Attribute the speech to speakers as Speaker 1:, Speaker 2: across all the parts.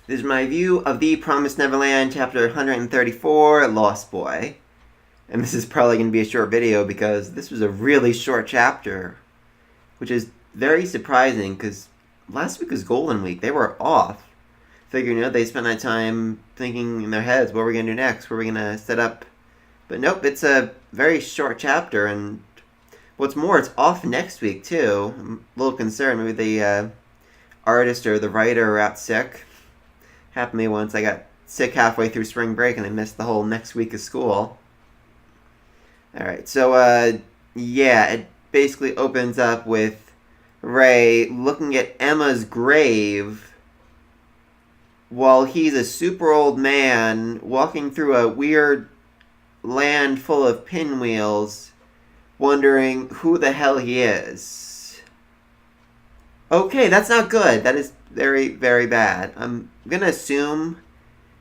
Speaker 1: This is my view of The Promised Neverland, chapter 134, Lost Boy. And this is probably going to be a short video because this was a really short chapter, which is very surprising because last week was Golden Week. They were off. Figuring, they spent that time thinking in their heads, what are we going to do next? What are we going to set up? But nope, it's a very short chapter, and what's more, it's off next week, too. I'm a little concerned. Maybe the artist or the writer are out sick. Happened to me once. I got sick halfway through spring break and I missed the whole next week of school. Alright, so, it basically opens up with Ray looking at Emma's grave while he's a super old man walking through a weird land full of pinwheels, wondering who the hell he is. Okay, that's not good. That is very, very bad. I'm going to assume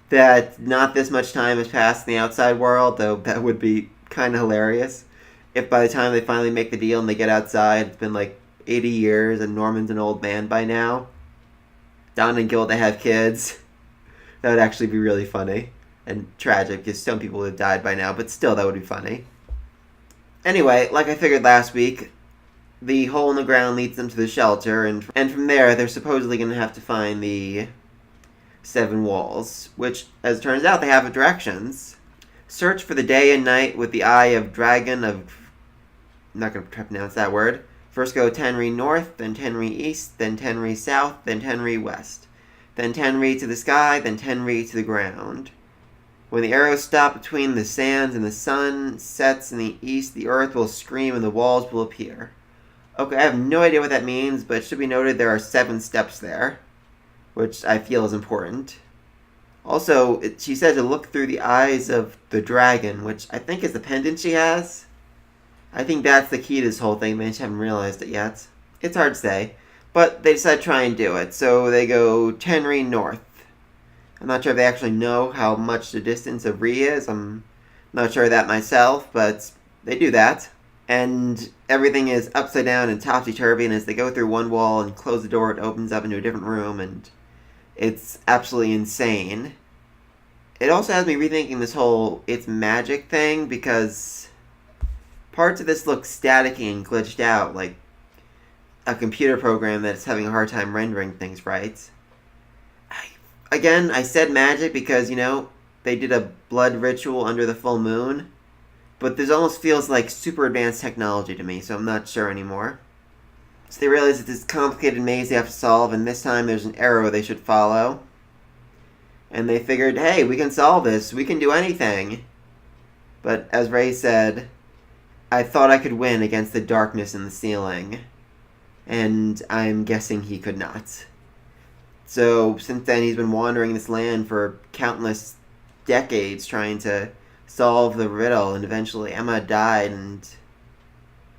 Speaker 1: that not this much time has passed in the outside world, though that would be kind of hilarious. If by the time they finally make the deal and they get outside, it's been like 80 years and Norman's an old man by now. Don and Gilda have kids. That would actually be really funny. And tragic, because some people would have died by now, but still, that would be funny. Anyway, like I figured last week, the hole in the ground leads them to the shelter, and from there, they're supposedly going to have to find the 7 walls, which, as it turns out, they have directions. Search for the day and night with the eye of dragon of... I'm not going to pronounce that word. First go Tenri north, then Tenri east, then Tenri south, then Tenri west. Then Tenri to the sky, then Tenri to the ground. When the arrows stop between the sands and the sun sets in the east, the earth will scream and the walls will appear. Okay, I have no idea what that means, but it should be noted there are 7 steps there, which I feel is important. Also, she said to look through the eyes of the dragon, which I think is the pendant she has. I think that's the key to this whole thing, but I just haven't realized it yet. It's hard to say, but they decide to try and do it, so they go Tenri north. I'm not sure if they actually know how much the distance of Ri is. I'm not sure of that myself, but they do that. And everything is upside down and topsy-turvy, and as they go through one wall and close the door, it opens up into a different room, and it's absolutely insane. It also has me rethinking this whole it's magic thing, because parts of this look staticky and glitched out, like a computer program that's having a hard time rendering things right. Again, I said magic because, they did a blood ritual under the full moon. But this almost feels like super advanced technology to me, so I'm not sure anymore. So they realize it's this complicated maze they have to solve, and this time there's an arrow they should follow. And they figured, hey, we can solve this. We can do anything. But as Ray said, I thought I could win against the darkness in the ceiling. And I'm guessing he could not. So, since then, he's been wandering this land for countless decades trying to solve the riddle, and eventually Emma died, and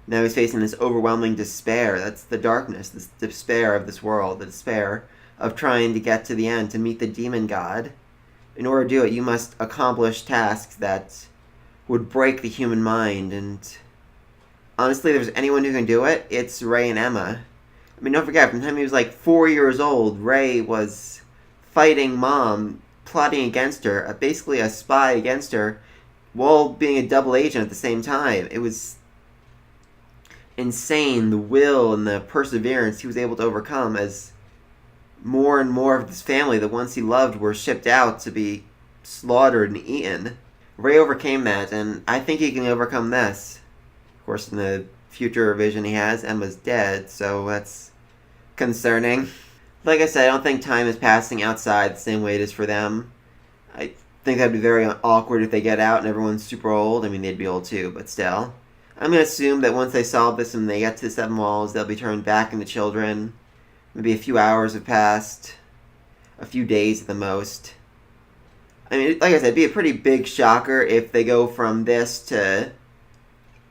Speaker 1: now he's facing this overwhelming despair. That's the darkness, this despair of this world, the despair of trying to get to the end, to meet the demon god. In order to do it, you must accomplish tasks that would break the human mind, and honestly, if there's anyone who can do it, it's Ray and Emma. I mean, don't forget, from the time he was like 4 years old, Ray was fighting Mom, plotting against her, basically a spy against her, while being a double agent at the same time. It was insane, the will and the perseverance he was able to overcome as more and more of his family, the ones he loved, were shipped out to be slaughtered and eaten. Ray overcame that, and I think he can overcome this. Of course, in the future vision he has, Emma's dead, so that's concerning. Like I said, I don't think time is passing outside the same way it is for them. I think that'd be very awkward if they get out and everyone's super old. I mean, they'd be old too, but still. I'm going to assume that once they solve this and they get to the 7 walls, they'll be turned back into children. Maybe a few hours have passed. A few days at the most. I mean, like I said, it'd be a pretty big shocker if they go from this to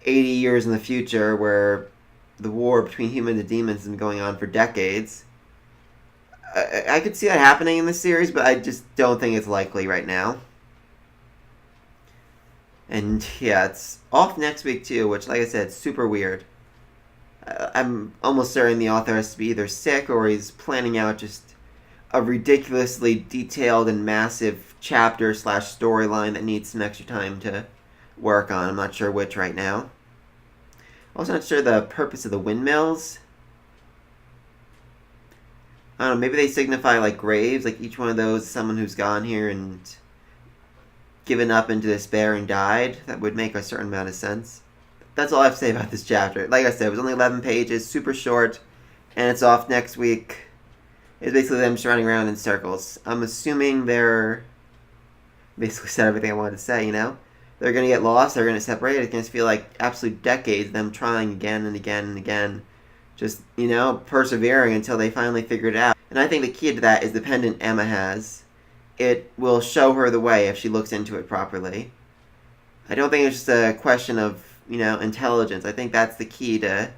Speaker 1: 80 years in the future, where the war between humans and demons has been going on for decades. I could see that happening in this series, but I just don't think it's likely right now. And yeah, it's off next week too, which, like I said, super weird. I'm almost certain the author has to be either sick or he's planning out just a ridiculously detailed and massive chapter slash storyline that needs some extra time to work on. I'm not sure which right now. Also not sure the purpose of the windmills. I don't know, maybe they signify like graves, like each one of those is someone who's gone here and given up into despair and died. That would make a certain amount of sense. That's all I have to say about this chapter. Like I said, it was only 11 pages, super short, and it's off next week. It's basically them just running around in circles. I'm assuming they're basically said everything I wanted to say, you know? They're going to get lost, they're going to separate. It's going to feel like absolute decades, them trying again and again and again. Just, you know, persevering until they finally figure it out. And I think the key to that is the pendant Emma has. It will show her the way if she looks into it properly. I don't think it's just a question of, you know, intelligence. I think that's the key to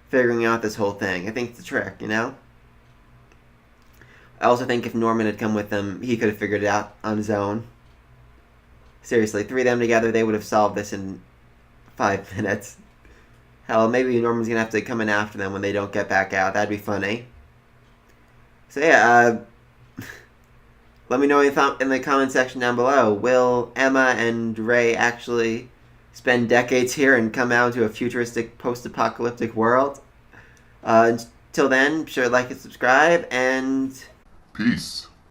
Speaker 1: figuring out this whole thing. I think it's a trick, you know? I also think if Norman had come with them, he could have figured it out on his own. Seriously, 3 of them together, they would have solved this in 5 minutes. Hell, maybe Norman's gonna have to come in after them when they don't get back out. That'd be funny. So yeah, let me know in the comment section down below. Will Emma and Ray actually spend decades here and come out to a futuristic post-apocalyptic world? Until then, be sure to like and subscribe, and
Speaker 2: peace.